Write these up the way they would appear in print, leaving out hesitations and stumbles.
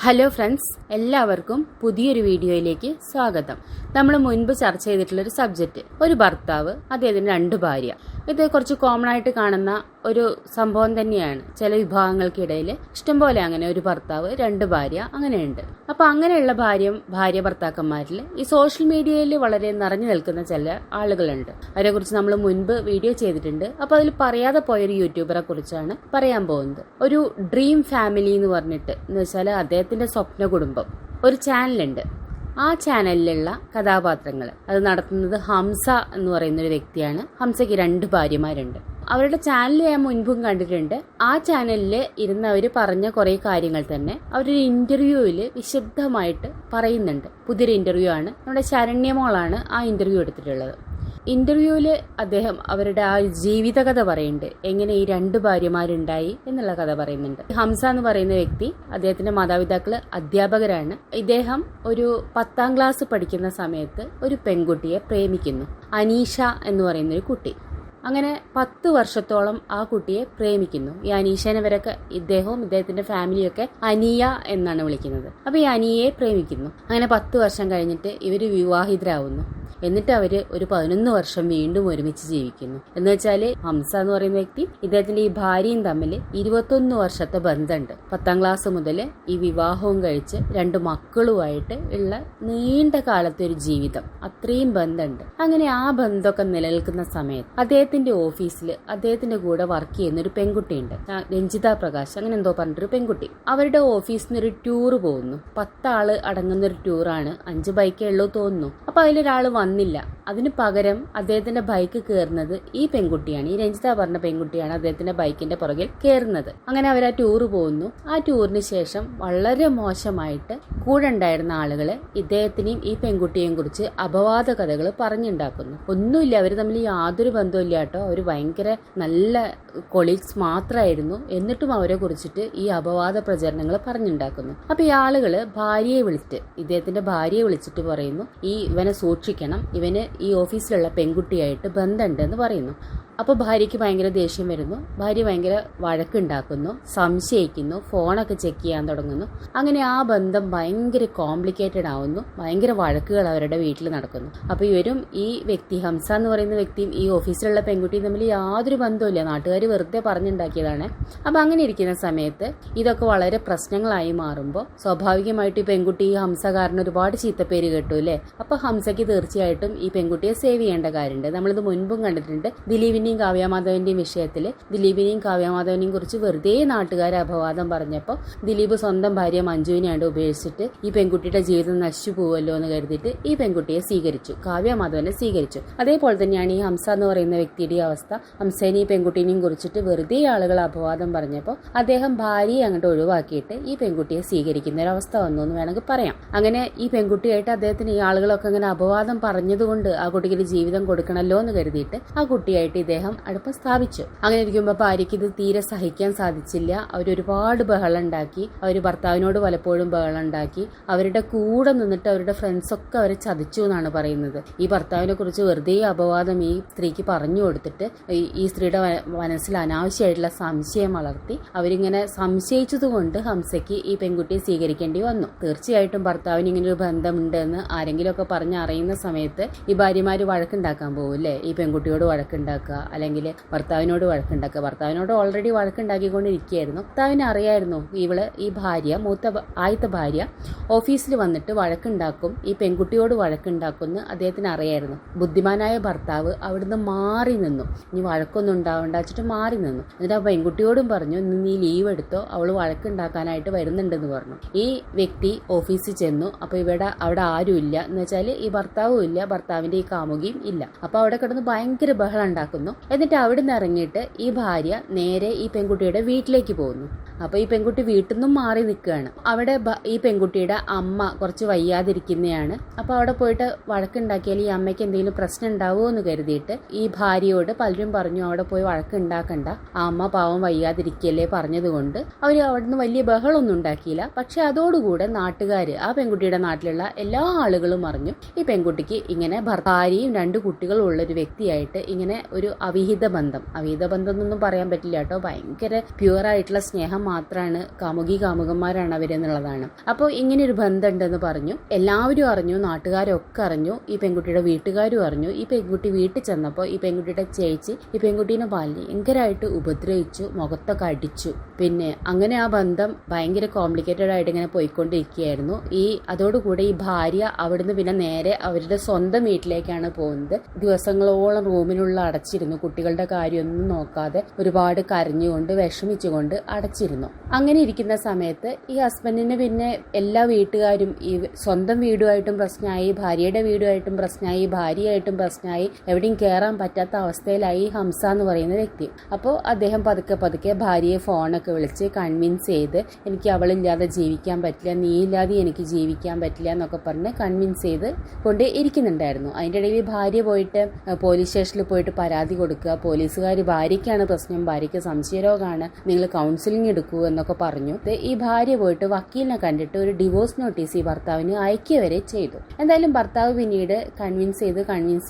Hello friends, എല്ലാവർക്കും പുതിയൊരു വീഡിയോയിലേക്ക് സ്വാഗതം. നമ്മൾ മുൻപ് ചർച്ച ചെയ്തിട്ടുള്ളൊരു സബ്ജക്റ്റ്, ഒരു ഭർത്താവ് അദ്ദേഹത്തിന് 2 ഭാര്യ. ഇത് കുറച്ച് കോമൺ ആയിട്ട് കാണുന്ന ഒരു സംഭവം തന്നെയാണ്. ചില വിഭാഗങ്ങൾക്കിടയിൽ ഇഷ്ടംപോലെ അങ്ങനെ ഒരു ഭർത്താവ് 2 ഭാര്യ അങ്ങനെയുണ്ട്. അപ്പൊ അങ്ങനെയുള്ള ഭാര്യ ഭർത്താക്കന്മാരിൽ ഈ സോഷ്യൽ മീഡിയയിൽ വളരെ നിറഞ്ഞു നിൽക്കുന്ന ചില ആളുകളുണ്ട്. അവരെ കുറിച്ച് നമ്മൾ മുൻപ് വീഡിയോ ചെയ്തിട്ടുണ്ട്. അപ്പൊ അതിൽ പറയാതെ പോയൊരു യൂട്യൂബറെ കുറിച്ചാണ് പറയാൻ പോകുന്നത്. ഒരു ഡ്രീം ഫാമിലി എന്ന് പറഞ്ഞിട്ട്, എന്ന് വെച്ചാൽ അദ്ദേഹത്തിന്റെ സ്വപ്ന കുടുംബം, ഒരു ചാനലുണ്ട്. ആ ചാനലിലുള്ള കഥാപാത്രങ്ങൾ അത് നടത്തുന്നത് ഹംസ എന്ന് പറയുന്ന ഒരു വ്യക്തിയാണ്. ഹംസയ്ക്ക് 2 ഭാര്യമാരുണ്ട്. അവരുടെ ചാനൽ ഞാൻ മുൻപും കണ്ടിട്ടുണ്ട്. ആ ചാനലിൽ ഇരുന്നവർ പറഞ്ഞ കുറെ കാര്യങ്ങൾ തന്നെ അവരൊരു ഇന്റർവ്യൂവിൽ വിശദമായിട്ട് പറയുന്നുണ്ട്. പുതിയൊരു ഇന്റർവ്യൂ ആണ്. നമ്മുടെ ശരണ്യമോളാണ് ആ ഇന്റർവ്യൂ എടുത്തിട്ടുള്ളത്. ഇന്റർവ്യൂവിൽ അദ്ദേഹം അവരുടെ ആ ജീവിതകഥ പറയുന്നുണ്ട്. എങ്ങനെ ഈ 2 ഭാര്യമാരുണ്ടായി എന്നുള്ള കഥ പറയുന്നുണ്ട്. ഹംസ എന്ന് പറയുന്ന വ്യക്തി, അദ്ദേഹത്തിന്റെ മാതാപിതാക്കള് അധ്യാപകരാണ്. ഇദ്ദേഹം ഒരു 10ാം ക്ലാസ് പഠിക്കുന്ന സമയത്ത് ഒരു പെൺകുട്ടിയെ പ്രേമിക്കുന്നു, അനീഷ എന്ന് പറയുന്ന ഒരു കുട്ടി. അങ്ങനെ 10 വർഷത്തോളം ആ കുട്ടിയെ പ്രേമിക്കുന്നു. ഈ അനീഷനെ വരൊക്കെ ഇദ്ദേഹവും ഇദ്ദേഹത്തിന്റെ ഫാമിലിയൊക്കെ അനിയ എന്നാണ് വിളിക്കുന്നത്. അപ്പൊ ഈ അനിയയെ പ്രേമിക്കുന്നു. അങ്ങനെ 10 വർഷം കഴിഞ്ഞിട്ട് ഇവര് വിവാഹിതരാകുന്നു. എന്നിട്ട് അവര് ഒരു 11 വർഷം വീണ്ടും ഒരുമിച്ച് ജീവിക്കുന്നു. എന്ന് വെച്ചാല് ഹംസ എന്ന് പറയുന്ന വ്യക്തി ഇദ്ദേഹത്തിന്റെ ഈ ഭാര്യയും തമ്മിൽ 21 വർഷത്തെ ബന്ധമുണ്ട്. 10ാം ക്ലാസ് മുതൽ ഈ വിവാഹവും കഴിച്ച് 2 മക്കളുമായിട്ട് ഉള്ള നീണ്ട കാലത്തെ ഒരു ജീവിതം, അത്രയും ബന്ധമുണ്ട്. അങ്ങനെ ആ ബന്ധമൊക്കെ നിലനിൽക്കുന്ന സമയത്ത് അദ്ദേഹത്തിന്റെ ഓഫീസിൽ അദ്ദേഹത്തിന്റെ കൂടെ വർക്ക് ചെയ്യുന്ന ഒരു പെൺകുട്ടിയുണ്ട്, രഞ്ജിത പ്രകാശ് അങ്ങനെ എന്തോ പറഞ്ഞിട്ടൊരു പെൺകുട്ടി. അവരുടെ ഓഫീസിൽ നിന്ന് ഒരു ടൂർ പോകുന്നു. 10 ആള് അടങ്ങുന്ന ഒരു ടൂറാണ്. 5 ബൈക്കേ ഉള്ളൂ തോന്നുന്നു. അപ്പൊ അതിലൊരാൾ വന്നില്ല. അതിന് പകരം അദ്ദേഹത്തിന്റെ ബൈക്ക് കയറുന്നത് ഈ പെൺകുട്ടിയാണ്. ഈ രഞ്ജിത പറഞ്ഞ പെൺകുട്ടിയാണ് അദ്ദേഹത്തിന്റെ ബൈക്കിന്റെ പുറകിൽ കയറുന്നത്. അങ്ങനെ അവർ ആ ടൂർ പോകുന്നു. ആ ടൂറിന് ശേഷം വളരെ മോശമായിട്ട് കൂടെ ഉണ്ടായിരുന്ന ആളുകള് ഇദ്ദേഹത്തിനെയും ഈ പെൺകുട്ടിയെയും കുറിച്ച് അപവാദ കഥകൾ പറഞ്ഞുണ്ടാക്കുന്നു. ഒന്നുമില്ല, അവർ തമ്മിൽ യാതൊരു ബന്ധവും ഇല്ല കേട്ടോ. അവർ ഭയങ്കര നല്ല കൊളീഗ്സ് മാത്രമായിരുന്നു. എന്നിട്ടും അവരെ കുറിച്ചിട്ട് ഈ അപവാദ പ്രചരണങ്ങൾ പറഞ്ഞുണ്ടാക്കുന്നു. അപ്പൊ ഈ ആളുകള് ഇദ്ദേഹത്തിന്റെ ഭാര്യയെ വിളിച്ചിട്ട് പറയുന്നു, ഇവനെ സൂക്ഷിക്കണം, ഇവന് ഈ ഓഫീസിലുള്ള പെൺകുട്ടിയായിട്ട് ബന്ധമുണ്ട് എന്ന് പറയുന്നു. അപ്പോൾ ഭാര്യയ്ക്ക് ഭയങ്കര ദേഷ്യം വരുന്നു. ഭാര്യ ഭയങ്കര വഴക്കുണ്ടാക്കുന്നു, സംശയിക്കുന്നു, ഫോണൊക്കെ ചെക്ക് ചെയ്യാൻ തുടങ്ങുന്നു. അങ്ങനെ ആ ബന്ധം ഭയങ്കര കോംപ്ലിക്കേറ്റഡ് ആവുന്നു. ഭയങ്കര വഴക്കുകൾ അവരുടെ വീട്ടിൽ നടക്കുന്നു. അപ്പോൾ ഇവരും ഈ വ്യക്തി ഹംസ എന്ന് പറയുന്ന വ്യക്തിയും ഈ ഓഫീസിലുള്ള പെൺകുട്ടിയും തമ്മിൽ യാതൊരു ബന്ധവുമില്ല. നാട്ടുകാർ വെറുതെ പറഞ്ഞുണ്ടാക്കിയതാണ്. അപ്പോൾ അങ്ങനെ ഇരിക്കുന്ന സമയത്ത് ഇതൊക്കെ വളരെ പ്രശ്നങ്ങളായി മാറുമ്പോൾ സ്വാഭാവികമായിട്ട് ഈ പെൺകുട്ടി ഈ ഹംസ കാരണം ഒരുപാട് ചീത്തപ്പേര് കേട്ടു അല്ലേ. അപ്പോൾ ഹംസയ്ക്ക് തീർച്ചയായിട്ടും ഈ പെൺകുട്ടിയെ സേവ് ചെയ്യേണ്ട കാര്യമുണ്ട്. നമ്മളിത് മുൻപും കണ്ടിട്ടുണ്ട്. ദിലീപിന്റെയും കാവ്യമാധവന്റെയും വിഷയത്തിൽ ദിലീപിനെയും കാവ്യമാധവനെയും കുറിച്ച് വെറുതെ നാട്ടുകാരെ അപവാദം പറഞ്ഞപ്പോൾ ദിലീപ് സ്വന്തം ഭാര്യ മഞ്ജുവിനെയാണ്ട് ഉപേക്ഷിച്ചിട്ട് ഈ പെൺകുട്ടിയുടെ ജീവിതം നശിച്ചു പോവല്ലോ എന്ന് കരുതിയിട്ട് ഈ പെൺകുട്ടിയെ സ്വീകരിച്ചു, കാവ്യമാധവനെ സ്വീകരിച്ചു. അതേപോലെ തന്നെയാണ് ഈ ഹംസ എന്ന് പറയുന്ന വ്യക്തിയുടെ അവസ്ഥ. ഹംസേനെ ഈ പെൺകുട്ടീനെയും കുറിച്ചിട്ട് വെറുതെ ആളുകൾ അപവാദം പറഞ്ഞപ്പോൾ അദ്ദേഹം ഭാര്യയെ അങ്ങോട്ട് ഒഴിവാക്കിയിട്ട് ഈ പെൺകുട്ടിയെ സ്വീകരിക്കുന്ന ഒരു അവസ്ഥ വന്നു എന്ന് വേണമെങ്കിൽ പറയാം. അങ്ങനെ ഈ പെൺകുട്ടിയായിട്ട് അദ്ദേഹത്തിന് ഈ ആളുകളൊക്കെ അങ്ങനെ അപവാദം പറഞ്ഞതുകൊണ്ട് ആ കുട്ടിക്ക് ഒരു ജീവിതം കൊടുക്കണമല്ലോ എന്ന് കരുതിയിട്ട് ആ കുട്ടിയായിട്ട് ഇദ്ദേഹം അടുപ്പം സ്ഥാപിച്ചു. അങ്ങനെ ഇരിക്കുമ്പോൾ ഭാര്യയ്ക്ക് ഇത് തീരെ സഹിക്കാൻ സാധിച്ചില്ല. അവരൊരുപാട് ബഹളം ഉണ്ടാക്കി. അവർ ഭർത്താവിനോട് പലപ്പോഴും ബഹളം ഉണ്ടാക്കി. അവരുടെ കൂടെ നിന്നിട്ട് അവരുടെ ഫ്രണ്ട്സ് ഒക്കെ അവരെ ചതിച്ചു എന്നാണ് പറയുന്നത്. ഈ ഭർത്താവിനെ കുറിച്ച് വെറുതെ അപവാദം ഈ സ്ത്രീക്ക് പറഞ്ഞു കൊടുത്തിട്ട് ഈ സ്ത്രീയുടെ മനസ്സിൽ അനാവശ്യമായിട്ടുള്ള സംശയം വളർത്തി അവരിങ്ങനെ സംശയിച്ചത് കൊണ്ട് ഹംസയ്ക്ക് ഈ പെൺകുട്ടിയെ സ്വീകരിക്കേണ്ടി വന്നു. തീർച്ചയായിട്ടും ഭർത്താവിന് ഇങ്ങനെ ഒരു ബന്ധമുണ്ട് എന്ന് ആരെങ്കിലുമൊക്കെ പറഞ്ഞ് അറിയുന്ന സമയത്ത് ഈ ഭാര്യമാര് വഴക്കുണ്ടാക്കാൻ പോകും അല്ലേ. ഈ പെൺകുട്ടിയോട് വഴക്കുണ്ടാക്കുക, അല്ലെങ്കിൽ ഭർത്താവിനോട് വഴക്കുണ്ടാക്കുക. ഭർത്താവിനോട് ഓൾറെഡി വഴക്കുണ്ടാക്കിക്കൊണ്ടിരിക്കുകയായിരുന്നു. ഭർത്താവിന് അറിയായിരുന്നു ഈ ഭാര്യ, ആദ്യത്തെ ഭാര്യ ഓഫീസിൽ വന്നിട്ട് വഴക്കുണ്ടാക്കും, ഈ പെൺകുട്ടിയോട് വഴക്കുണ്ടാക്കുമെന്ന് അദ്ദേഹത്തിന് അറിയായിരുന്നു. ബുദ്ധിമാനായ ഭർത്താവ് അവിടുന്ന് മാറി നിന്നു. ഇനി വഴക്കൊന്നും ഉണ്ടാവണ്ട വെച്ചിട്ട് മാറി നിന്നു. എന്നിട്ട് ആ പെൺകുട്ടിയോടും പറഞ്ഞു, നീ ലീവ് എടുത്തോ, അവൾ വഴക്കുണ്ടാക്കാനായിട്ട് വരുന്നുണ്ടെന്ന് പറഞ്ഞു. ഈ വ്യക്തി ഓഫീസിൽ ചെന്നു. അപ്പൊ അവിടെ ആരും ഇല്ല, എന്ന് വെച്ചാൽ ഈ ഭർത്താവും ഇല്ല, ഭർത്താവിന്റെ ഈ കാമുകിയും ഇല്ല. അപ്പൊ അവിടെ കിടന്ന് ഭയങ്കര ബഹളം ഉണ്ടാക്കുന്നു. എന്നിട്ട് അവിടെ നിന്ന് ഇറങ്ങിയിട്ട് ഈ ഭാര്യ നേരെ ഈ പെൺകുട്ടിയുടെ വീട്ടിലേക്ക് പോകുന്നു. അപ്പൊ ഈ പെൺകുട്ടി വീട്ടിൽ നിന്നും മാറി നിൽക്കുകയാണ്. അവിടെ ഈ പെൺകുട്ടിയുടെ അമ്മ കുറച്ച് വയ്യാതിരിക്കുന്നതാണ്. അപ്പൊ അവിടെ പോയിട്ട് വഴക്കുണ്ടാക്കിയാൽ ഈ അമ്മയ്ക്ക് എന്തെങ്കിലും പ്രശ്നം ഉണ്ടാവുമോ എന്ന് കരുതിയിട്ട് ഈ ഭാര്യയോട് പലരും പറഞ്ഞു, അവിടെ പോയി വഴക്കുണ്ടാക്കണ്ട, ആ അമ്മ പാവം വയ്യാതിരിക്കല്ലേ പറഞ്ഞതുകൊണ്ട് അവർ അവിടുന്ന് വലിയ ബഹളമൊന്നും ഉണ്ടാക്കിയില്ല. പക്ഷെ അതോടുകൂടെ നാട്ടുകാർ, ആ പെൺകുട്ടിയുടെ നാട്ടിലുള്ള എല്ലാ ആളുകളും അറിഞ്ഞു ഈ പെൺകുട്ടിക്ക് ഇങ്ങനെ ഭാര്യയും 2 കുട്ടികളും ഉള്ളൊരു വ്യക്തിയായിട്ട് ഇങ്ങനെ ഒരു അവിഹിത ബന്ധം എന്നൊന്നും പറയാൻ പറ്റില്ല കേട്ടോ. ഭയങ്കര പ്യുവറായിട്ടുള്ള സ്നേഹം മാത്രമാണ് കാമുകന്മാരാണ് അവരെന്നുള്ളതാണ്. അപ്പോൾ ഇങ്ങനെ ഒരു ബന്ധം ഉണ്ടെന്ന് പറഞ്ഞു. എല്ലാവരും അറിഞ്ഞു, നാട്ടുകാരൊക്കെ അറിഞ്ഞു, ഈ പെൺകുട്ടിയുടെ വീട്ടുകാരും അറിഞ്ഞു. ഈ പെൺകുട്ടി വീട്ടിൽ ചെന്നപ്പോൾ ഈ പെൺകുട്ടിയുടെ ചേച്ചി ഈ പെൺകുട്ടീനെ ഭയങ്കരമായിട്ട് ഉപദ്രവിച്ചു, മുഖത്തൊക്കെ അടിച്ചു. പിന്നെ അങ്ങനെ ആ ബന്ധം ഭയങ്കര കോംപ്ലിക്കേറ്റഡ് ആയിട്ട് ഇങ്ങനെ പോയിക്കൊണ്ടിരിക്കുകയായിരുന്നു. അതോടുകൂടെ ഈ ഭാര്യ അവിടുന്ന് പിന്നെ നേരെ അവരുടെ സ്വന്തം വീട്ടിലേക്കാണ് പോകുന്നത്. ദിവസങ്ങളോളം റൂമിനുള്ള അടച്ചിരുന്നു, കുട്ടികളുടെ കാര്യമൊന്നും നോക്കാതെ ഒരുപാട് കരഞ്ഞുകൊണ്ട് വിഷമിച്ചുകൊണ്ട് അടച്ചിരുന്നു. അങ്ങനെ ഇരിക്കുന്ന സമയത്ത് ഈ ഹസ്ബൻഡിന് പിന്നെ എല്ലാ വീട്ടുകാരും ഈ സ്വന്തം വീടുമായിട്ടും പ്രശ്നമായി, ഭാര്യയുടെ വീടുമായിട്ടും പ്രശ്നമായി, ഭാര്യയായിട്ടും പ്രശ്നമായി, എവിടെയും കയറാൻ പറ്റാത്ത അവസ്ഥയിലായി ഹംസ എന്ന് പറയുന്ന വ്യക്തി. അപ്പോൾ അദ്ദേഹം പതുക്കെ ഭാര്യയെ ഫോണൊക്കെ വിളിച്ച് കൺവിൻസ് ചെയ്ത് എനിക്ക് അവളില്ലാതെ ജീവിക്കാൻ പറ്റില്ല, നീ ഇല്ലാതെ എനിക്ക് ജീവിക്കാൻ പറ്റില്ല എന്നൊക്കെ പറഞ്ഞ് കൺവിൻസ് ചെയ്ത് കൊണ്ട് ഇരിക്കുന്നുണ്ടായിരുന്നു. അതിൻ്റെ ഇടയിൽ ഭാര്യ പോയിട്ട് പോലീസ് സ്റ്റേഷനിൽ പോയിട്ട് പരാതി കൊടുക്കുക. പോലീസുകാർ ഭാര്യയ്ക്കാണ് പ്രശ്നം, ഭാര്യയ്ക്ക് സംശയരോഗമാണ്, നിങ്ങൾ കൗൺസിലിംഗ് എടുക്കൂ എന്നൊക്കെ പറഞ്ഞു. ഈ ഭാര്യ പോയിട്ട് വക്കീലിനെ കണ്ടിട്ട് ഒരു ഡിവോഴ്സ് നോട്ടീസ് ഈ ഭർത്താവിന് അയക്കുക വരെ ചെയ്തു. എന്തായാലും ഭർത്താവ് പിന്നീട് കൺവിൻസ്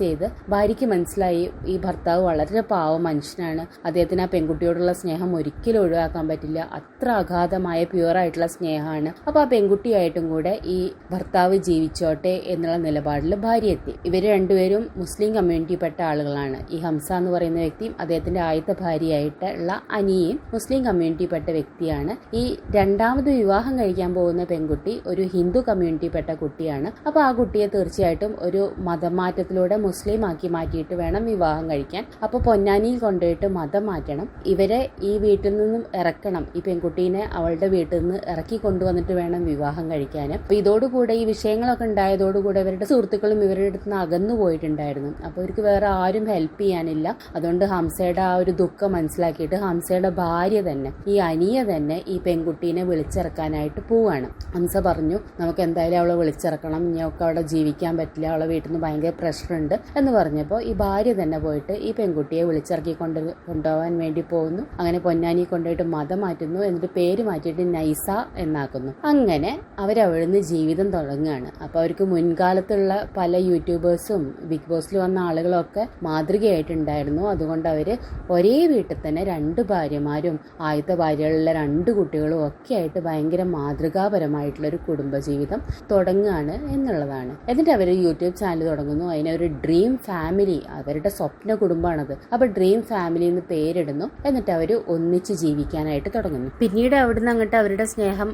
ചെയ്ത് ഭാര്യയ്ക്ക് മനസ്സിലായി ഈ ഭർത്താവ് വളരെ പാവം മനുഷ്യനാണ്, അദ്ദേഹത്തിന് ആ പെൺകുട്ടിയോടുള്ള സ്നേഹം ഒരിക്കലും ഒഴിവാക്കാൻ പറ്റില്ല, അത്ര അഗാധമായ പ്യുവറായിട്ടുള്ള സ്നേഹമാണ്. അപ്പോൾ ആ പെൺകുട്ടിയായിട്ടും കൂടെ ഈ ഭർത്താവ് ജീവിച്ചോട്ടെ എന്നുള്ള നിലപാടിൽ ഭാര്യ എത്തി. ഇവർ രണ്ടുപേരും മുസ്ലിം കമ്മ്യൂണിറ്റിപ്പെട്ട ആളുകളാണ്. ഈ ഹംസ എന്ന് പറയുന്ന വ്യക്തിയും അദ്ദേഹത്തിന്റെ ആദ്യത്തെ ഭാര്യയായിട്ടുള്ള അനിയയും മുസ്ലിം കമ്മ്യൂണിറ്റിപ്പെട്ട വ്യക്തിയാണ്. ഈ രണ്ടാമത് വിവാഹം കഴിക്കാൻ പോകുന്ന പെൺകുട്ടി ഒരു ഹിന്ദു കമ്മ്യൂണിറ്റിപ്പെട്ട കുട്ടിയാണ്. അപ്പോൾ ആ കുട്ടിയെ തീർച്ചയായിട്ടും ഒരു മതമാറ്റത്തിലൂടെ മുസ്ലിം ആക്കി മാറ്റിയിട്ട് വേണം വിവാഹം കഴിക്കാൻ. അപ്പോൾ പൊന്നാനിയിൽ കൊണ്ടുപോയിട്ട് മതം മാറ്റണം, ഇവരെ ഈ വീട്ടിൽ നിന്നും ഇറക്കണം, ഈ പെൺകുട്ടീനെ അവളുടെ വീട്ടിൽ നിന്ന് ഇറക്കി കൊണ്ടുവന്നിട്ട് വേണം വിവാഹം കഴിക്കാൻ. അപ്പോൾ ഇതോടുകൂടെ ഈ വിഷയങ്ങളൊക്കെ ഉണ്ടായതോടുകൂടെ ഇവരുടെ സുഹൃത്തുക്കളും ഇവരുടെ അടുത്ത് നിന്ന് അകന്നു പോയിട്ടുണ്ടായിരുന്നു. അപ്പോൾ ഇവർക്ക് വേറെ ആരും ഹെൽപ്പ് ചെയ്യാനില്ല. അതുകൊണ്ട് ഹംസയുടെ ആ ഒരു ദുഃഖം മനസ്സിലാക്കിയിട്ട് ഹംസയുടെ ഭാര്യ തന്നെ, ഈ അനിയ തന്നെ ഈ പെൺകുട്ടീനെ വിളിച്ചിറക്കാനായിട്ട് പോവാണ്. ഹംസ പറഞ്ഞു നമുക്ക് എന്തായാലും അവളെ വിളിച്ചിറക്കണം, ഇനിയൊക്കെ അവിടെ ജീവിക്കാൻ പറ്റില്ല, അവളെ വീട്ടിൽ നിന്ന് ഭയങ്കര പ്രഷറുണ്ട് എന്ന് പറഞ്ഞപ്പോൾ ഈ ഭാര്യ തന്നെ പോയിട്ട് ഈ പെൺകുട്ടിയെ വിളിച്ചിറക്കി കൊണ്ടുപോകാൻ വേണ്ടി പോകുന്നു. അങ്ങനെ പൊന്നാനി കൊണ്ടുപോയിട്ട് മതം മാറ്റുന്നു, എന്നിട്ട് പേര് മാറ്റിയിട്ട് നൈസ എന്നാക്കുന്നു. അങ്ങനെ അവരവിടുന്ന് ജീവിതം തുടങ്ങുകയാണ്. അപ്പോൾ അവർക്ക് മുൻകാലത്തുള്ള പല യൂട്യൂബേഴ്സും ബിഗ് ബോസിൽ വന്ന ആളുകളൊക്കെ മാതൃകയായിട്ടുണ്ടായിരുന്നു. അതുകൊണ്ട് അവർ ഒരേ വീട്ടിൽ തന്നെ 2 ഭാര്യമാരും ആദ്യത്തെ ഭാര്യകളിലെ 2 കുട്ടികളും ഒക്കെ ആയിട്ട് ഭയങ്കര മാതൃകാപരമായിട്ടുള്ളൊരു കുടുംബജീവിതം തുടങ്ങുകയാണ് എന്നുള്ളതാണ്. എന്നിട്ട് അവർ യൂട്യൂബ് ചാനൽ തുടങ്ങുന്നു. അതിനൊരു ഡ്രീം ഫാമിലി, അവരുടെ സ്വപ്ന കുടുംബമാണത്. അപ്പോൾ ഡ്രീം ഫാമിലി എന്ന് പേരിടുന്നു. എന്നിട്ട് അവർ ഒന്നിച്ച് ജീവിക്കാനായിട്ട് തുടങ്ങുന്നു. പിന്നീട് അവിടുന്ന് അങ്ങോട്ട് അവരുടെ സ്നേഹം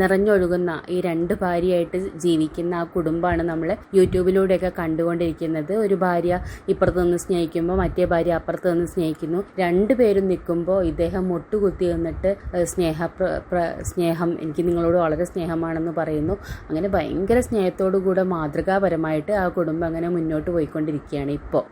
നിറഞ്ഞൊഴുകുന്ന ഈ 2 ഭാര്യയായിട്ട് ജീവിക്കുന്ന ആ കുടുംബമാണ് നമ്മൾ യൂട്യൂബിലൂടെയൊക്കെ കണ്ടുകൊണ്ടിരിക്കുന്നത്. ഒരു ഭാര്യ ഇപ്പുറത്ത് നിന്ന് സ്നേഹിക്കുമ്പോൾ മറ്റേ ഭാര്യ അപ്പുറത്ത് നിന്ന് സ്നേഹിക്കുന്നു. 2 പേരും നിൽക്കുമ്പോൾ ഇദ്ദേഹം മുട്ടുകുത്തി നിന്നിട്ട് സ്നേഹം എനിക്ക് നിങ്ങളോട് വളരെ സ്നേഹമാണെന്ന് പറയുന്നു. അങ്ങനെ ഭയങ്കര സ്നേഹത്തോടു കൂടെ മാതൃകാപരമായിട്ട് ആ കുടുംബം അങ്ങനെ മുന്നോട്ട് പോയിക്കൊണ്ടിരിക്കുകയാണ്. ഇപ്പോൾ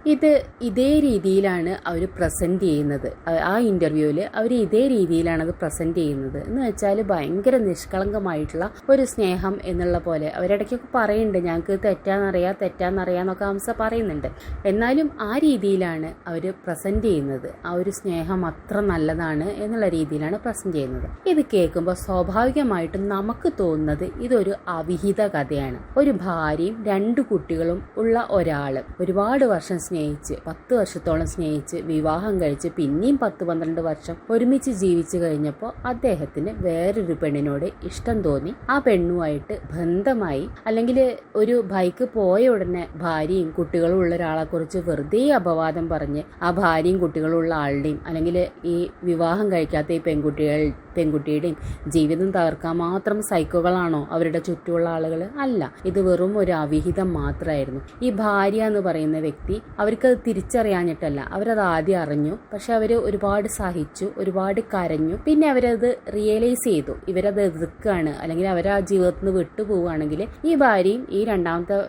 ഇതേ രീതിയിലാണ് അവർ പ്രസന്റ് ചെയ്യുന്നത്. ആ ഇന്റർവ്യൂവിൽ അവർ ഇതേ രീതിയിലാണ് അത് പ്രസന്റ് ചെയ്യുന്നത്. എന്ന് വെച്ചാൽ ഭയങ്കര നിഷ്കളങ്കമായിട്ടുള്ള ഒരു സ്നേഹം എന്നുള്ള പോലെ. അവരിടയ്ക്കൊക്കെ പറയുന്നുണ്ട് ഞങ്ങൾക്ക് തെറ്റാന്നറിയാന്നൊക്കെ ഹംസ പറയുന്നുണ്ട്. എന്നാലും ആ രീതിയിലാണ് അവർ പ്രസന്റ് ചെയ്യുന്നത്. ആ ഒരു സ്നേഹം അത്ര നല്ലതാണ് എന്നുള്ള രീതിയിലാണ് പ്രസന്റ് ചെയ്യുന്നത്. ഇത് കേൾക്കുമ്പോൾ സ്വാഭാവികമായിട്ടും നമുക്ക് തോന്നുന്നത് ഇതൊരു അവിഹിത കഥയാണ്. ഒരു ഭാര്യയും 2 കുട്ടികളും ഉള്ള ഒരാള് ഒരുപാട് വർഷം സ്നേഹിച്ച് 10 വർഷത്തോളം സ്നേഹിച്ച് വിവാഹം കഴിച്ച് പിന്നെയും 10-12 വർഷം ഒരുമിച്ച് ജീവിച്ചു കഴിഞ്ഞപ്പോൾ അദ്ദേഹത്തിന് വേറൊരു പെണ്ണിനോട് ഇഷ്ടം തോന്നി. ആ പെണ്ണുമായിട്ട് ബന്ധമായി. അല്ലെങ്കിൽ ഒരു ബൈക്ക് പോയ ഉടനെ ഭാര്യയും കുട്ടികളും ഉള്ള ഒരാളെ കുറിച്ച് വെറുതെ അപവാദം പറഞ്ഞ് ആ ഭാര്യയും കുട്ടികളും ഉള്ള ആളുടെയും അല്ലെങ്കിൽ ഈ വിവാഹം കഴിക്കാത്ത ഈ പെൺകുട്ടിയുടെയും ജീവിതം തകർക്കാൻ മാത്രം സൈക്കോകളാണോ അവരുടെ ചുറ്റുമുള്ള ആളുകൾ? അല്ല, ഇത് വെറും ഒരു അവിഹിതം മാത്രമായിരുന്നു. ഈ ഭാര്യ എന്ന് പറയുന്ന വ്യക്തി അവർക്കത് തിരിച്ചറിയാഞ്ഞിട്ടല്ല, അവരത് ആദ്യം അറിഞ്ഞു. പക്ഷെ അവർ ഒരുപാട് സഹിച്ചു, ഒരുപാട് കരഞ്ഞു. പിന്നെ അവരത് റിയലൈസ് ചെയ്തു, ഇവരത് എതിർക്കുകയാണ് അല്ലെങ്കിൽ അവരാ ജീവിതത്തിൽ നിന്ന് വിട്ടുപോവുകയാണെങ്കിൽ ഈ ഭാര്യയും ഈ രണ്ടാമത്തെ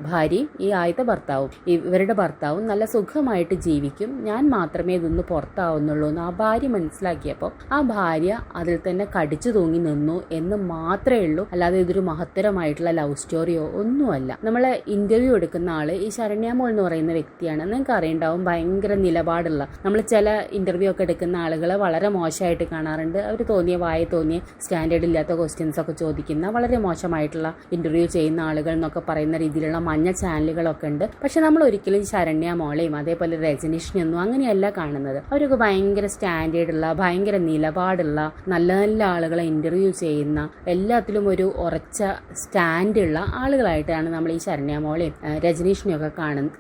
ഭാര്യയും ഈ ആദ്യത്തെ ഭർത്താവും ഇവരുടെ ഭർത്താവും നല്ല സുഖമായിട്ട് ജീവിക്കും, ഞാൻ മാത്രമേ ഇതൊന്ന് പുറത്താവുന്നുള്ളൂ എന്ന് ആ ഭാര്യ മനസ്സിലാക്കിയപ്പോൾ ആ ഭാര്യ അതിൽ തന്നെ കടിച്ചു തൂങ്ങി നിന്നു എന്ന് മാത്രമേ ഉള്ളൂ. അല്ലാതെ ഇതൊരു മഹത്തരമായിട്ടുള്ള ലവ് സ്റ്റോറിയോ ഒന്നുമല്ല. നമ്മളെ ഇന്റർവ്യൂ എടുക്കുന്ന ആള് ഈ ശരണ്യമോൾ എന്ന് പറയുന്ന വ്യക്തിയാണ്. നിങ്ങൾക്ക് അറിയണ്ടാവും, ഭയങ്കര നിലപാടുള്ള. നമ്മൾ ചില ഇന്റർവ്യൂ ഒക്കെ എടുക്കുന്ന ആളുകളെ വളരെ മോശമായിട്ട് കാണാറുണ്ട്. അവർ തോന്നിയ സ്റ്റാൻഡേർഡ് ഇല്ലാത്ത ക്വസ്റ്റ്യൻസ് ഒക്കെ ചോദിക്കുന്ന വളരെ മോശമായിട്ടുള്ള ഇന്റർവ്യൂ ചെയ്യുന്ന ആളുകൾ എന്നൊക്കെ പറയുന്ന രീതിയിലുള്ള മഞ്ഞ ചാനലുകളൊക്കെ ഉണ്ട്. പക്ഷെ നമ്മൾ ഒരിക്കലും ശരണ്യമോളെയും അതേപോലെ രജനീഷിനെയൊന്നും അങ്ങനെയല്ല കാണുന്നത്. അവരൊക്കെ ഭയങ്കര സ്റ്റാൻഡേർഡുള്ള ഭയങ്കര നിലപാടുള്ള നല്ല നല്ല ആളുകളെ ഇന്റർവ്യൂ ചെയ്യുന്ന, എല്ലാത്തിലും ഒരു ഉറച്ച സ്റ്റാൻഡുള്ള ആളുകളായിട്ടാണ് നമ്മൾ ഈ ശരണ്യാമോളെയും രജനീഷിനെയും ഒക്കെ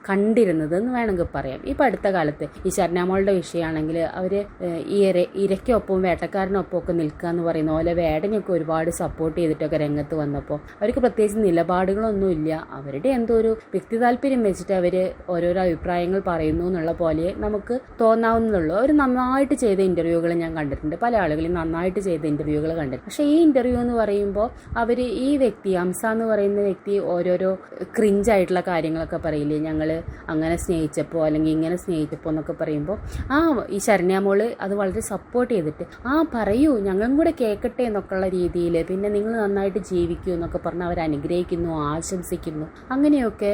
കണ്ടിരുന്നത് എന്ന് വേണമെങ്കിൽ പറയാം. ഇപ്പം അടുത്ത കാലത്ത് ഈ ശരണ്യാമോളുടെ വിഷയമാണെങ്കിൽ അവർ ഈ ഇരയ്ക്കൊപ്പം വേട്ടക്കാരനൊപ്പം ഒക്കെ നിൽക്കുക എന്ന് പറയുന്ന പോലെ വേടനെയൊക്കെ ഒരുപാട് സപ്പോർട്ട് ചെയ്തിട്ടൊക്കെ രംഗത്ത് വന്നപ്പോൾ അവർക്ക് പ്രത്യേകിച്ച് നിലപാടുകളൊന്നുമില്ല. അവരുടെ എന്തോ ഒരു വ്യക്തി താല്പര്യം വെച്ചിട്ട് അവർ ഓരോരോ അഭിപ്രായങ്ങൾ പറയുന്നു എന്നുള്ള പോലെ നമുക്ക് തോന്നാവുന്നതുള്ളൂ. അവർ നന്നായിട്ട് ചെയ്ത ഇന്റർവ്യൂകൾ ഞാൻ കണ്ടിട്ടുണ്ട്, പല ആളുകളും നന്നായിട്ട് ചെയ്ത ഇന്റർവ്യൂകൾ കണ്ടിട്ടുണ്ട്. പക്ഷേ ഈ ഇന്റർവ്യൂ എന്ന് പറയുമ്പോൾ അവർ ഈ വ്യക്തി ഹംസ എന്ന് പറയുന്ന വ്യക്തി ഓരോരോ ക്രിഞ്ചായിട്ടുള്ള കാര്യങ്ങളൊക്കെ പറയില്ലേ, ഞങ്ങൾ അങ്ങനെ സ്നേഹിച്ചപ്പോൾ അല്ലെങ്കിൽ ഇങ്ങനെ സ്നേഹിച്ചപ്പോൾ എന്നൊക്കെ പറയുമ്പോൾ ഈ ശരണ്യാമോള് അത് വളരെ സപ്പോർട്ട് ചെയ്തിട്ട് പറയൂ ഞങ്ങളും കൂടെ കേൾക്കട്ടെ എന്നൊക്കെയുള്ള രീതിയിൽ, പിന്നെ നിങ്ങൾ നന്നായിട്ട് ജീവിക്കൂ എന്നൊക്കെ പറഞ്ഞ് അവർ അനുഗ്രഹിക്കുന്നു, ആശംസിക്കുന്നു. അങ്ങനെയൊക്കെ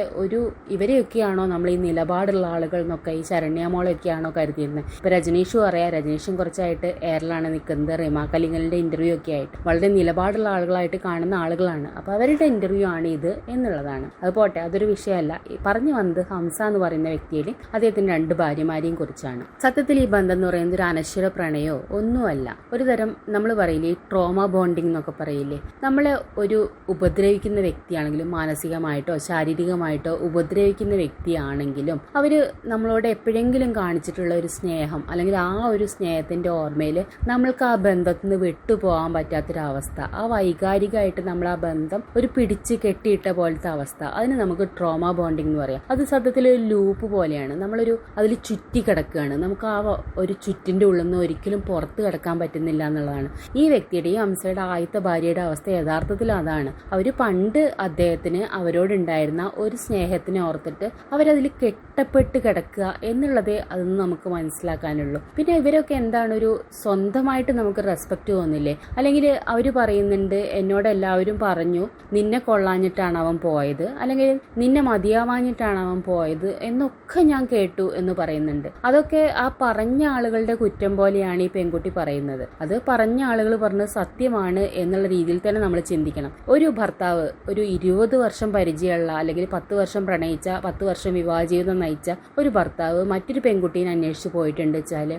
ഇവരെയൊക്കെയാണോ നമ്മൾ ഈ നിലപാടുള്ള ആളുകൾ എന്നൊക്കെ ഈ ശരണ്യാമോളൊക്കെയാണോ കരുതിയിരുന്നത്? ഇപ്പം രജനീഷും അറിയാം, രജനീഷും കുറച്ചായിട്ട് എയറിലാണ് നിൽക്കുന്നത്, റിമ കലിങ്ങലിൻ്റെ ഇന്റർവ്യൂ ഒക്കെ ആയിട്ട് വളരെ നിലപാടുള്ള ആളുകളായിട്ട് കാണുന്ന ആളുകളാണ്. അപ്പോൾ അവരുടെ ഇന്റർവ്യൂ ആണ് ഇത് എന്നുള്ളതാണ്. അത് പോട്ടെ, അതൊരു വിഷയമല്ല. പറഞ്ഞു വന്നത് ഹംസ എന്ന് പറയുന്ന വ്യക്തിയിൽ അദ്ദേഹത്തിന് 2 ഭാര്യമാരെയും കുറിച്ചാണ്. സത്യത്തിൽ ഈ ബന്ധം എന്ന് പറയുന്നത് ഒരു അനശ്വര പ്രണയോ ഒന്നുമല്ല, ഒരു തരം നമ്മൾ പറയില്ലേ ട്രോമ ബോണ്ടിങ് എന്നൊക്കെ പറയില്ലേ, നമ്മളെ ഒരു ഉപദ്രവിക്കുന്ന വ്യക്തിയാണെങ്കിലും മാനസികമായിട്ടോ ശാരീരികമായിട്ടോ ഉപദ്രവിക്കുന്ന വ്യക്തിയാണെങ്കിലും അവർ നമ്മളോട് എപ്പോഴെങ്കിലും കാണിച്ചിട്ടുള്ള ഒരു സ്നേഹം അല്ലെങ്കിൽ ആ ഒരു സ്നേഹത്തിന്റെ ഓർമ്മയിൽ നമ്മൾക്ക് ആ ബന്ധത്തിൽ നിന്ന് വിട്ടുപോകാൻ പറ്റാത്തൊരവസ്ഥ, ആ വൈകാരികമായിട്ട് നമ്മൾ ആ ബന്ധം ഒരു പിടിച്ച് കെട്ടിയിട്ട പോലത്തെ അവസ്ഥ, അതിന് നമുക്ക് ട്രോമ ബോണ്ടിങ് എന്ന് പറയാം. അത് സത്യത്തിൽ ഒരു ലൂപ്പ് പോലെയാണ്, നമ്മളൊരു അതിൽ ചുറ്റി കിടക്കുകയാണ്, നമുക്ക് ആ ഒരു ചുറ്റിന്റെ ഉള്ളിൽ നിന്ന് ഒരിക്കലും പുറത്ത് കിടക്കാൻ പറ്റുന്നില്ല എന്നുള്ളതാണ് ഈ വ്യക്തിയുടെ, ഈ ഹംസയുടെ ആദ്യത്തെ ഭാര്യയുടെ അവസ്ഥ. യഥാർത്ഥത്തിൽ അതാണ്. അവർ പണ്ട് അദ്ദേഹത്തിന് അവരോടുണ്ടായിരുന്ന ഒരു സ്നേഹത്തിനെ ഓർത്തിട്ട് അവരതിൽ കെട്ടപ്പെട്ട് കിടക്കുക എന്നുള്ളതേ അതൊന്നും നമുക്ക് മനസ്സിലാക്കാനുള്ളൂ. പിന്നെ ഇവരൊക്കെ എന്താണ്, ഒരു സ്വന്തമായിട്ട് നമുക്ക് റെസ്പെക്ട് തോന്നില്ലേ, അല്ലെങ്കിൽ അവർ പറയുന്നുണ്ട് എന്നോട് എല്ലാവരും പറഞ്ഞു നിന്നെ കൊള്ളാഞ്ഞിട്ടാണ് അവൻ പോയത്, അല്ലെങ്കിൽ നിന്നെ മതിയാവാഞ്ഞിട്ടാണ് അവൻ പോയത് എന്നൊക്കെ ഞാൻ കേട്ടു എന്ന് പറയുന്നുണ്ട്. അതൊക്കെ ആ പറഞ്ഞ ആളുകളുടെ കുറ്റം പോലെയാണ് ഈ പെൺകുട്ടി പറയുന്നത്. അത് പറഞ്ഞ ആളുകൾ പറഞ്ഞത് സത്യമാണ് എന്നുള്ള രീതിയിൽ തന്നെ നമ്മൾ ചിന്തിക്കണം. ഒരു ഭർത്താവ് ഒരു 20 വർഷം പരിചയമുള്ള അല്ലെങ്കിൽ 10 വർഷം പ്രണയിച്ച 10 വർഷം വിവാഹ ജീവിതം നയിച്ച ഒരു ഭർത്താവ് മറ്റൊരു പെൺകുട്ടീനെ അന്വേഷിച്ച് പോയിട്ടുണ്ട് വെച്ചാൽ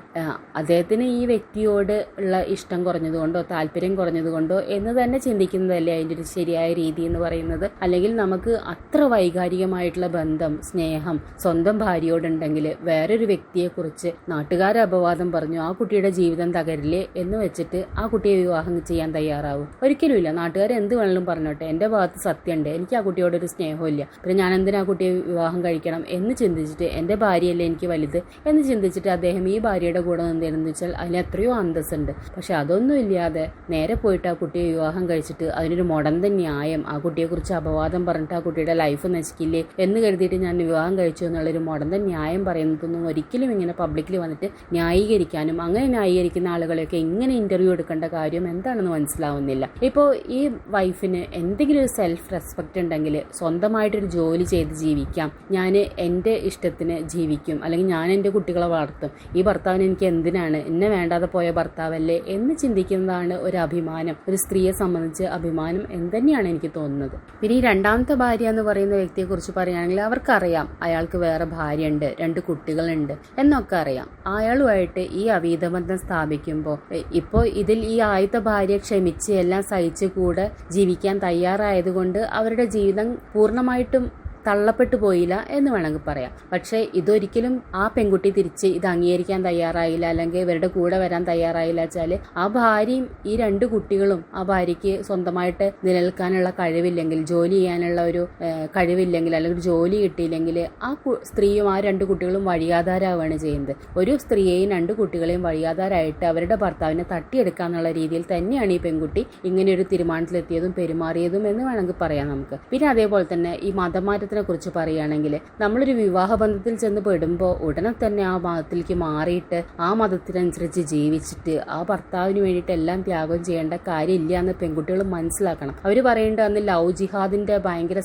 അദ്ദേഹത്തിന് ഈ വ്യക്തിയോട് ഉള്ള ഇഷ്ടം കുറഞ്ഞതുകൊണ്ടോ താല്പര്യം കുറഞ്ഞതുകൊണ്ടോ എന്ന് തന്നെ ചിന്തിക്കുന്നതല്ലേ അതിൻ്റെ ഒരു ശരിയായ രീതി എന്ന് പറയുന്നത്. അല്ലെങ്കിൽ നമുക്ക് അത്ര വൈകാരികമായിട്ടുള്ള ബന്ധം, സ്നേഹം സ്വന്തം ഭാര്യയോടുണ്ടെങ്കിൽ വേറൊരു വ്യക്തിയെക്കുറിച്ച് നാട്ടുകാരെ അപവാദം പറഞ്ഞു ആ കുട്ടിയുടെ ജീവിതം തകരില്ലേ എന്ന് വെച്ചിട്ട് ആ കുട്ടിയെ വിവാഹം ചെയ്യാൻ തയ്യാറാവും? ഒരിക്കലുമില്ല. നാട്ടുകാർ എന്ത് വേണമെങ്കിലും പറഞ്ഞോട്ടെ, എൻ്റെ ഭാഗത്ത് സത്യമുണ്ട്, എനിക്ക് ആ കുട്ടിയോടൊരു സ്നേഹമില്ല, പിന്നെ ഞാൻ എന്തിനാ ആ കുട്ടിയെ വിവാഹം കഴിക്കണം എന്ന് ചിന്തിച്ചിട്ട് എൻ്റെ ഭാര്യയല്ലേ എനിക്ക് വലുത് എന്ന് ചിന്തിച്ചിട്ട് അദ്ദേഹം ഈ ഭാര്യയുടെ കൂടെ നിന്നിരുന്നു വെച്ചാൽ അതിന് എത്രയോ അന്തസ്സുണ്ട്. പക്ഷെ അതൊന്നും ഇല്ലാതെ നേരെ പോയിട്ട് ആ കുട്ടിയെ വിവാഹം കഴിച്ചിട്ട് അതിനൊരു മുടന്ത ന്യായം, ആ കുട്ടിയെക്കുറിച്ച് അപവാദം പറഞ്ഞിട്ട് ആ കുട്ടിയുടെ ലൈഫ് നശിക്കില്ലേ എന്ന് കരുതിയിട്ട് ഞാൻ വിവാഹം കഴിച്ചു എന്നുള്ളൊരു മുടന്ത ന്യായം പറയുന്നതൊന്നും ഒരിക്കലും ഇങ്ങനെ പബ്ലിക്കിൽ വന്നിട്ട് ന്യായീകരിക്കാനും അങ്ങനെ ന്യായീകരിക്കുന്ന ആളുകളെയൊക്കെ ഇങ്ങനെ ഇന്റർവ്യൂ എടുക്കേണ്ട കാര്യം എന്താണെന്ന് മനസ്സിലാവുന്നില്ല. ഇപ്പോൾ ഈ വൈഫിന് എന്തെങ്കിലും ഒരു സെൽഫ് റെസ്പെക്റ്റ് ഉണ്ടെങ്കിൽ സ്വന്തമായിട്ടൊരു ജോലി ചെയ്ത് ജീവിക്കാം, ഞാൻ എൻ്റെ ഇഷ്ടത്തിന് ജീവിക്കും, അല്ലെങ്കിൽ ഞാൻ എൻ്റെ കുട്ടികളെ വളർത്തും, ഈ ഭർത്താവിന് എനിക്ക് എന്തിനാണ്, എന്നെ വേണ്ടാതെ പോയ ഭർത്താവല്ലേ എന്ന് ചിന്തിക്കുന്നതാണ് ഒരു അഭിമാനം. ഒരു സ്ത്രീയെ സംബന്ധിച്ച് അഭിമാനം എന്ന് തന്നെയാണ് എനിക്ക് തോന്നുന്നത്. പിന്നെ ഈ രണ്ടാമത്തെ ഭാര്യ എന്ന് പറയുന്ന വ്യക്തിയെ കുറിച്ച് പറയുകയാണെങ്കിൽ അവർക്കറിയാം അയാൾക്ക് വേറെ ഭാര്യയുണ്ട്, 2 കുട്ടികളുണ്ട് എന്നൊക്കെ അറിയാം. അയാളുമായിട്ട് ഈ അവിഹിതബന്ധം സ്ഥാപിക്കുമ്പോൾ ഇപ്പോൾ ഇതിൽ ഈ ആദ്യത്തെ ഭാര്യ ക്ഷമിച്ച് എല്ലാം സഹിച്ച് കൂടെ ജീവിക്കാൻ തയ്യാറായതുകൊണ്ട് അവരുടെ ജീവിതം പൂർണ്ണമായിട്ടും തള്ളപ്പെട്ടു പോയില്ല എന്ന് വേണമെങ്കിൽ പറയാം. പക്ഷേ ഇതൊരിക്കലും ആ പെൺകുട്ടി തിരിച്ച് ഇത് അംഗീകരിക്കാൻ തയ്യാറായില്ല, അല്ലെങ്കിൽ ഇവരുടെ കൂടെ വരാൻ തയ്യാറായില്ല വെച്ചാൽ ആ ഭാര്യയും ഈ 2 കുട്ടികളും ആ ഭാര്യയ്ക്ക് സ്വന്തമായിട്ട് നിലനിൽക്കാനുള്ള കഴിവില്ലെങ്കിൽ, ജോലി ചെയ്യാനുള്ള ഒരു കഴിവില്ലെങ്കിൽ, അല്ലെങ്കിൽ ജോലി കിട്ടിയില്ലെങ്കിൽ ആ സ്ത്രീയും ആ 2 കുട്ടികളും വഴിയാധാരാവുകയാണ് ചെയ്യുന്നത്. ഒരു സ്ത്രീയെയും 2 കുട്ടികളെയും വഴിയാധാരായിട്ട് അവരുടെ ഭർത്താവിനെ തട്ടിയെടുക്കാന്നുള്ള രീതിയിൽ തന്നെയാണ് ഈ പെൺകുട്ടി ഇങ്ങനെയൊരു തീരുമാനത്തിലെത്തിയതും പെരുമാറിയതും എന്ന് വേണമെങ്കിൽ പറയാം നമുക്ക്. പിന്നെ അതേപോലെ തന്നെ ഈ മതമാറ്റത്തിനെ കുറിച്ച് പറയുകയാണെങ്കിൽ നമ്മളൊരു വിവാഹ ബന്ധത്തിൽ ചെന്ന് പെടുമ്പോൾ ഉടനെ തന്നെ ആ മതത്തിലേക്ക് മാറിയിട്ട് ആ മതത്തിനനുസരിച്ച് ജീവിച്ചിട്ട് ആ ഭർത്താവിന് വേണ്ടിയിട്ട് എല്ലാം ത്യാഗം ചെയ്യേണ്ട കാര്യമില്ല എന്ന് പെൺകുട്ടികൾ മനസ്സിലാക്കണം. അവർ പറയേണ്ടത് അന്ന് ലവ് ജിഹാദിന്റെ ഭയങ്കര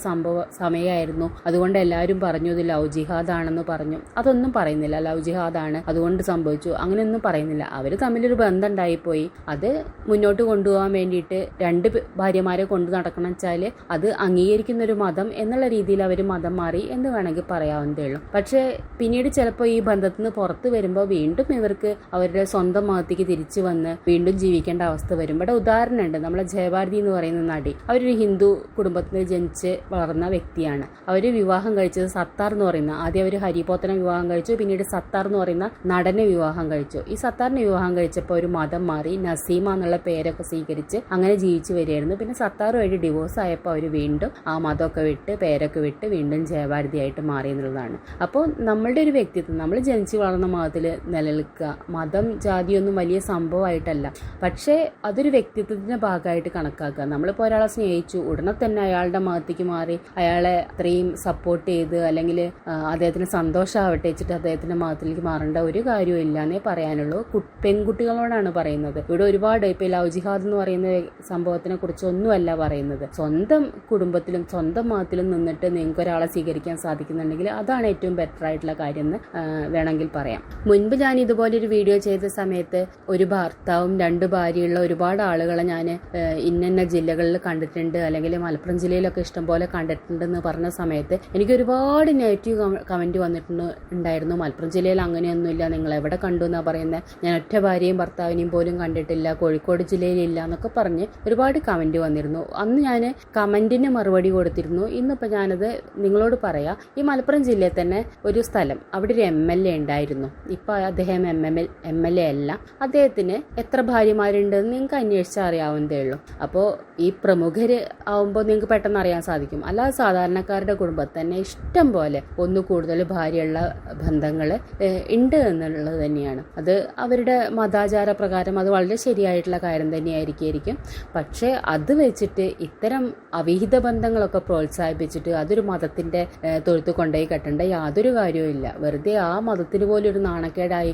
സമയമായിരുന്നു, അതുകൊണ്ട് എല്ലാവരും പറഞ്ഞു ഇത് ലവ് ജിഹാദാണെന്ന് പറഞ്ഞു. അതൊന്നും പറയുന്നില്ല, ലവ് ജിഹാദാണ് അതുകൊണ്ട് സംഭവിച്ചു അങ്ങനെയൊന്നും പറയുന്നില്ല. അവർ തമ്മിലൊരു ബന്ധം ഉണ്ടായിപ്പോയി, അത് മുന്നോട്ട് കൊണ്ടുപോകാൻ വേണ്ടിയിട്ട് 2 ഭാര്യമാരെ കൊണ്ടു നടക്കണം വെച്ചാൽ അത് അംഗീകരിക്കുന്ന ഒരു മതം എന്നുള്ള രീതിയിൽ അവർ അവർ മതം മാറി എന്ന് വേണമെങ്കിൽ പറയാവുന്നതേ ഉള്ളൂ. പക്ഷേ പിന്നീട് ചിലപ്പോൾ ഈ ബന്ധത്തിൽ നിന്ന് പുറത്ത് വരുമ്പോൾ വീണ്ടും ഇവർക്ക് അവരുടെ സ്വന്തം മതത്തേക്ക് തിരിച്ചു വന്ന് വീണ്ടും ജീവിക്കേണ്ട അവസ്ഥ വരും. ഇവിടെ ഉദാഹരണമുണ്ട്, നമ്മളെ ജയഭാരതി എന്ന് പറയുന്ന നടി. അവരൊരു ഹിന്ദു കുടുംബത്തിൽ ജനിച്ച് വളർന്ന വ്യക്തിയാണ്. അവർ വിവാഹം കഴിച്ചത് സത്താർ എന്ന് പറയുന്ന, ആദ്യം അവർ ഹരിപോത്തനെ വിവാഹം കഴിച്ചു, പിന്നീട് സത്താർ എന്ന് പറയുന്ന നടനെ വിവാഹം കഴിച്ചു. ഈ സത്താറിനെ വിവാഹം കഴിച്ചപ്പോൾ ഒരു മതം മാറി നസീമ എന്നുള്ള പേരൊക്കെ സ്വീകരിച്ച് അങ്ങനെ ജീവിച്ചു വരികയായിരുന്നു. പിന്നെ സത്താർ വഴി ഡിവോഴ്സ് ആയപ്പോൾ അവർ വീണ്ടും ആ മതമൊക്കെ വിട്ട് പേരൊക്കെ വിട്ട് വീണ്ടും ജയഭാരതിയായിട്ട് മാറി എന്നുള്ളതാണ്. അപ്പോൾ നമ്മളുടെ ഒരു വ്യക്തിത്വം, നമ്മൾ ജനിച്ച് വളർന്ന മതത്തിൽ നിലനിൽക്കുക, മതം ജാതിയൊന്നും വലിയ സംഭവമായിട്ടല്ല, പക്ഷേ അതൊരു വ്യക്തിത്വത്തിന്റെ ഭാഗമായിട്ട് കണക്കാക്കുക. നമ്മളിപ്പോൾ ഒരാളെ സ്നേഹിച്ചു, ഉടനെ തന്നെ അയാളുടെ മതത്തേക്ക് മാറി അയാളെ അത്രയും സപ്പോർട്ട് ചെയ്ത് അല്ലെങ്കിൽ അദ്ദേഹത്തിന് സന്തോഷമാവട്ടെ വെച്ചിട്ട് അദ്ദേഹത്തിന്റെ മതത്തിലേക്ക് മാറേണ്ട ഒരു കാര്യവും ഇല്ല എന്നേ പറയാനുള്ളൂ. പെൺകുട്ടികളോടാണ് പറയുന്നത്. ഇവിടെ ഒരുപാട് ഇപ്പോൾ ലവ് ജിഹാദ് എന്ന് പറയുന്ന സംഭവത്തിനെ കുറിച്ച് ഒന്നുമല്ല പറയുന്നത്. സ്വന്തം കുടുംബത്തിലും സ്വന്തം മതത്തിലും നിന്നിട്ട് നിങ്ങൾക്ക് ഒരാളെ സ്വീകരിക്കാൻ സാധിക്കുന്നുണ്ടെങ്കിൽ അതാണ് ഏറ്റവും ബെറ്റർ ആയിട്ടുള്ള കാര്യം എന്ന് വേണമെങ്കിൽ പറയാം. മുൻപ് ഞാൻ ഇതുപോലൊരു വീഡിയോ ചെയ്ത സമയത്ത് ഒരു ഭർത്താവും 2 ഭാര്യയുള്ള ഒരുപാട് ആളുകളെ ഞാൻ ഇന്ന ജില്ലകളിൽ കണ്ടിട്ടുണ്ട്, അല്ലെങ്കിൽ മലപ്പുറം ജില്ലയിലൊക്കെ ഇഷ്ടംപോലെ കണ്ടിട്ടുണ്ടെന്ന് പറഞ്ഞ സമയത്ത് എനിക്ക് ഒരുപാട് നെഗറ്റീവ് കമന്റ് വന്നിട്ടുണ്ടായിരുന്നു. മലപ്പുറം ജില്ലയിൽ അങ്ങനെയൊന്നുമില്ല, നിങ്ങൾ എവിടെ കണ്ടു എന്നാ പറയുന്നത്, ഞാൻ ഒറ്റ ഭാര്യയും ഭർത്താവിനെയും പോലും കണ്ടിട്ടില്ല, കോഴിക്കോട് ജില്ലയിലില്ല എന്നൊക്കെ പറഞ്ഞ് ഒരുപാട് കമന്റ് വന്നിരുന്നു. അന്ന് ഞാൻ കമന്റിന് മറുപടി കൊടുത്തിരുന്നു. ഇന്നിപ്പോൾ ഞാനത് നിങ്ങളോട് പറയാം. ഈ മലപ്പുറം ജില്ലയിൽ തന്നെ ഒരു സ്ഥലം, അവിടെ ഒരു MLA ഉണ്ടായിരുന്നു. ഇപ്പോൾ അദ്ദേഹം MLA അല്ല. അദ്ദേഹത്തിന് എത്ര ഭാര്യമാരുണ്ടെന്ന് നിങ്ങൾക്ക് അന്വേഷിച്ചാൽ അറിയാവുന്നതേ ഉള്ളൂ. അപ്പോൾ ഈ പ്രമുഖര് ആവുമ്പോൾ നിങ്ങൾക്ക് പെട്ടെന്ന് അറിയാൻ സാധിക്കും. അല്ലാതെ സാധാരണക്കാരുടെ കുടുംബത്തിൽ തന്നെ ഇഷ്ടം പോലെ ഒന്ന് കൂടുതൽ ഭാര്യയുള്ള ബന്ധങ്ങൾ ഉണ്ട് എന്നുള്ളത് തന്നെയാണ്. അത് അവരുടെ മതാചാര പ്രകാരം അത് വളരെ ശരിയായിട്ടുള്ള കാര്യം തന്നെയായിരിക്കും. പക്ഷേ അത് വെച്ചിട്ട് ഇത്തരം അവിഹിത ബന്ധങ്ങളൊക്കെ പ്രോത്സാഹിപ്പിച്ചിട്ട് അതൊരു മതത്തിന്റെ തൊഴുത്ത് കൊണ്ടുപോയി കെട്ടേണ്ട യാതൊരു കാര്യവും ഇല്ല. വെറുതെ ആ മതത്തിന് പോലും ഒരു നാണക്കേടായി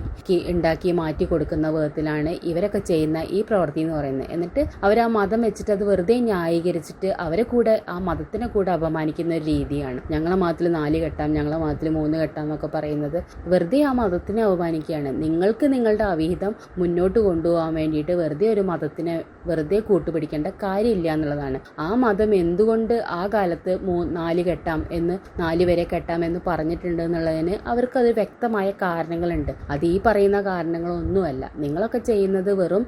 ഉണ്ടാക്കി മാറ്റി കൊടുക്കുന്ന വിധത്തിലാണ് ഇവരൊക്കെ ചെയ്യുന്ന ഈ പ്രവൃത്തി എന്ന് പറയുന്നത്. എന്നിട്ട് അവർ ആ മതം വെച്ചിട്ട് അത് വെറുതെ ന്യായീകരിച്ചിട്ട് അവരെ കൂടെ ആ മതത്തിനെ കൂടെ അപമാനിക്കുന്ന ഒരു രീതിയാണ്. ഞങ്ങളെ മതത്തിൽ 4 കെട്ടാം, ഞങ്ങളെ മതത്തിൽ 3 കെട്ടാം എന്നൊക്കെ പറയുന്നത് വെറുതെ ആ മതത്തിനെ അപമാനിക്കുകയാണ്. നിങ്ങൾക്ക് നിങ്ങളുടെ അവിഹിതം മുന്നോട്ട് കൊണ്ടുപോകാൻ വേണ്ടിയിട്ട് വെറുതെ ഒരു മതത്തിനെ വെറുതെ കൂട്ടുപിടിക്കേണ്ട കാര്യമില്ല എന്നുള്ളതാണ്. ആ മതം എന്തുകൊണ്ട് ആ കാലത്ത് 4 കെട്ടാം എന്ന് 4 വരെ കെട്ടാം എന്ന് പറഞ്ഞിട്ടുണ്ട് എന്നുള്ളതിന് അവർക്കത് വ്യക്തമായ കാരണങ്ങളുണ്ട്. അത് ഈ പറയുന്ന കാരണങ്ങളൊന്നുമല്ല. നിങ്ങളൊക്കെ ചെയ്യുന്നത് വെറും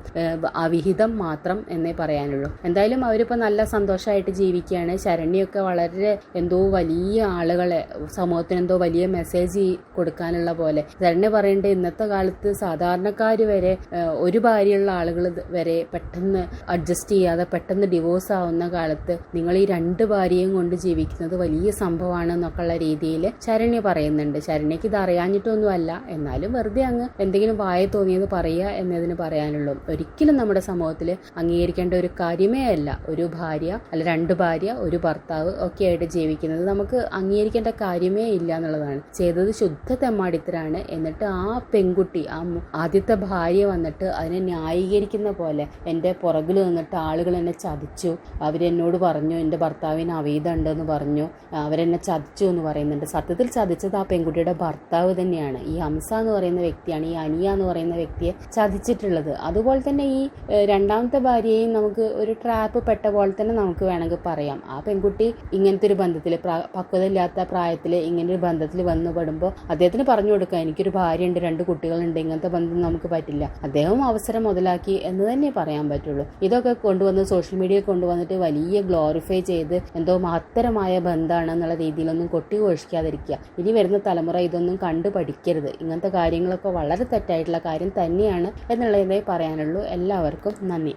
അവിഹിതം മാത്രം എന്നേ പറയാനുള്ളൂ. എന്തായാലും അവരിപ്പോൾ നല്ല സന്തോഷമായിട്ട് ജീവിക്കുകയാണ്. ശരണ്യൊക്കെ വളരെ എന്തോ വലിയ ആളുകളെ സമൂഹത്തിന് എന്തോ വലിയ മെസ്സേജ് കൊടുക്കാനുള്ള പോലെ. ശരണ്യ പറയേണ്ടത് ഇന്നത്തെ കാലത്ത് സാധാരണക്കാർ വരെ ഒരു ഭാര്യയുള്ള ആളുകൾ വരെ പെട്ടെന്ന് അഡ്ജസ്റ്റ് ചെയ്യാതെ പെട്ടെന്ന് ഡിവോഴ്സ് ആവുന്ന കാലത്ത് നിങ്ങൾ ഈ 2 ഭാര്യയും കൊണ്ട് ജീവിക്കുന്നത് വലിയ സംഭവമാണ് എന്നൊക്കെയുള്ള രീതിയിൽ ശരണ്യ പറയുന്നുണ്ട്. ശരണ്യക്ക് ഇത് അറിയാഞ്ഞിട്ടൊന്നുമല്ല, എന്നാലും വെറുതെ അങ്ങ് എന്തെങ്കിലും വായ തോന്നിയത് പറയുക എന്നതിന് പറയാനുള്ളൂ. ഒരിക്കലും നമ്മുടെ സമൂഹത്തിൽ അംഗീകരിക്കേണ്ട ഒരു കാര്യമേ അല്ല ഒരു ഭാര്യ അല്ല 2 ഭാര്യ ഒരു ഭർത്താവ് ഒക്കെ ആയിട്ട് ജീവിക്കുന്നത്. നമുക്ക് അംഗീകരിക്കേണ്ട കാര്യമേ ഇല്ല എന്നുള്ളതാണ്. ചെയ്തത് ശുദ്ധ തെമ്മാടിത്തരാണ്. എന്നിട്ട് ആ പെൺകുട്ടി ആദ്യത്തെ ഭാര്യ വന്നിട്ട് അതിനെ ന്യായീകരിക്കുന്ന പോലെ എൻ്റെ പുറകിൽ നിന്നിട്ട് ആളുകൾ എന്നെ ചതിച്ചു, അവരെന്നോട് പറഞ്ഞു എൻ്റെ ഭർത്താവിന് അവീതം ഉണ്ടെന്ന് പറഞ്ഞു, അവരെന്നെ ചതിച്ചു എന്ന് പറയുന്നുണ്ട്. സത്യത്തിൽ ചതിച്ചത് ആ പെൺകുട്ടിയുടെ ഭർത്താവ് തന്നെയാണ്. ഈ ഹംസ എന്ന് പറയുന്ന വ്യക്തിയാണ് ഈ അനിയ എന്ന് പറയുന്ന വ്യക്തിയെ ചതിച്ചിട്ടുള്ളത്. അതുപോലെ തന്നെ ഈ 2ാമത്തെ ഭാര്യയെയും നമുക്ക് ഒരു ട്രാപ്പ് പെട്ട പോലെ തന്നെ നമുക്ക് വേണമെങ്കിൽ പറയാം. ആ പെൺകുട്ടി ഇങ്ങനത്തെ ഒരു ബന്ധത്തിൽ പക്വതയില്ലാത്ത പ്രായത്തിൽ ഇങ്ങനൊരു ബന്ധത്തിൽ വന്നു പെടുമ്പോൾ അദ്ദേഹത്തിന് പറഞ്ഞു കൊടുക്കുക, എനിക്കൊരു ഭാര്യയുണ്ട്, 2 കുട്ടികളുണ്ട്, ഇങ്ങനത്തെ ബന്ധം നമുക്ക് പറ്റില്ല. അദ്ദേഹം അവസരം മുതലാക്കി എന്ന് തന്നെ പറയാൻ പറ്റുള്ളൂ. ഇതൊക്കെ കൊണ്ടുവന്ന് സോഷ്യൽ മീഡിയയിൽ കൊണ്ടുവന്നിട്ട് വലിയ ഗ്ലോറിഫൈ ചെയ്ത് എന്തോ മഹത്തരമായ ബന്ധമാണ് എന്നുള്ള രീതിയിലൊന്നും കൊട്ടി ഘോഷിക്കാതിരിക്കുക. ഇനി വരുന്ന തലമുറ ഇതൊന്നും കണ്ടു പഠിക്കരുത്. ഇങ്ങനത്തെ കാര്യങ്ങളൊക്കെ വളരെ തെറ്റായിട്ടുള്ള കാര്യം തന്നെയാണ് എന്നുള്ളതേ പറയാനുള്ളൂ. എല്ലാവർക്കും നന്ദി.